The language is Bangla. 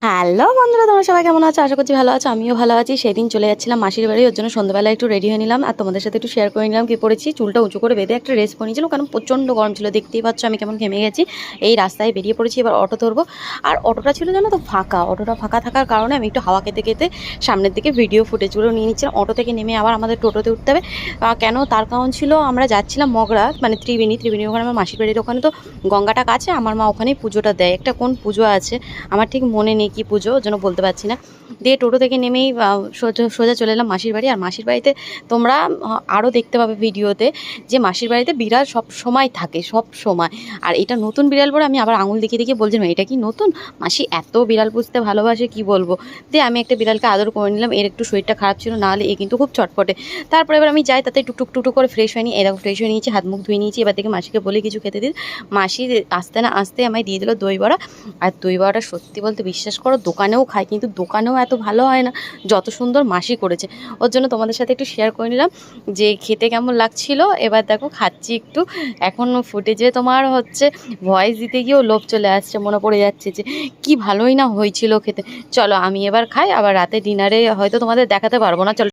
হ্যালো বন্ধুরা, তোমরা সবাই কেমন আছো? আশা করছি ভালো আছো। আমিও ভালো আছি। সেদিন চলে যাচ্ছিলাম মাসির বাড়ি, ওর জন্য সন্ধ্যাবেলা একটু রেডি হয়ে নিলাম আর তোমাদের সাথে একটু শেয়ার করে নিলাম কি পরেছি। চুলটা উঁচু করে বেঁধে একটা ড্রেস পরে নিয়েছিলাম, কারণ প্রচণ্ড গরম ছিল। দেখতেই পাচ্ছ আমি কেমন ঘেমে গেছি। এই রাস্তায় বেরিয়ে পড়েছি, এবার অটো ধরবো। আর অটোটা ছিল জানো তো ফাঁকা। অটোটা ফাঁকা থাকার কারণে আমি একটু হাওয়া খেতে খেতে সামনের দিকে ভিডিও ফুটেজগুলো নিয়ে নিচ্ছিলাম। অটো থেকে নেমে আবার আমাদের টোটোতে উঠতে হবে। কেন, তার কারণ ছিল আমরা যাচ্ছিলাম মগরা, মানে ত্রিবেণী ওখানে আমার মাসির বাড়ির ওখানে তো গঙ্গাটা কাছে। আমার মা ওখানেই পুজোটা দেয়, একটা কোন পুজো আছে আমার ঠিক মনে নেই কি পুজো, ওর জন্য বলতে পারছি না। দিয়ে টোটো থেকে নেমেই সোজা সোজা চলে এলাম মাসির বাড়ি। আর মাসির বাড়িতে তোমরা আরও দেখতে পাবে ভিডিওতে যে মাসির বাড়িতে বিড়াল সব সময় থাকে, সব সময়। আর এটা নতুন বিড়াল বলে আমি আবার আঙুল দেখিয়ে দেখিয়ে বলছিলাম এটা কি নতুন। মাসি এত বিড়াল পুষতে ভালোবাসে কি বলবো। দিয়ে আমি একটা বিড়ালকে আদর করে নিলাম। এর একটু শরীরটা খারাপ ছিল, নাহলে এ কিন্তু খুব চটপটে। তারপরে এবার আমি যাই, তাতে টুকটুক করে ফ্রেশ হয়নি। এরকম ফ্রেশ হয়ে নিয়েছি, হাত মুখ ধুয়ে নিয়েছি। এবার থেকে মাসিকে বলে কিছু খেতে দিন। মাসি আসতে না আসতে আমায় দিয়ে দিল দই বড়া। আর দই বড়াটা সত্যি বলতে বিশ্বাস করো দোকানেও খাই, কিন্তু দোকানেও এত ভালো হয় না যত সুন্দর মাসি করেছে। ওর জন্য তোমাদের সাথে একটু শেয়ার করে নিলাম যে খেতে কেমন লাগছিল। এবার দেখো খাচ্ছি একটু। এখন ফুটেজে তোমার হচ্ছে ভয়েস দিতে গিয়েও লোভ চলে আসছে, মনে পড়ে যাচ্ছে যে কি ভালোই না হয়েছিল খেতে। চলো আমি এবার খাই, আবার রাতে ডিনারে হয়তো তোমাদের দেখাতে পারবো না। চলো।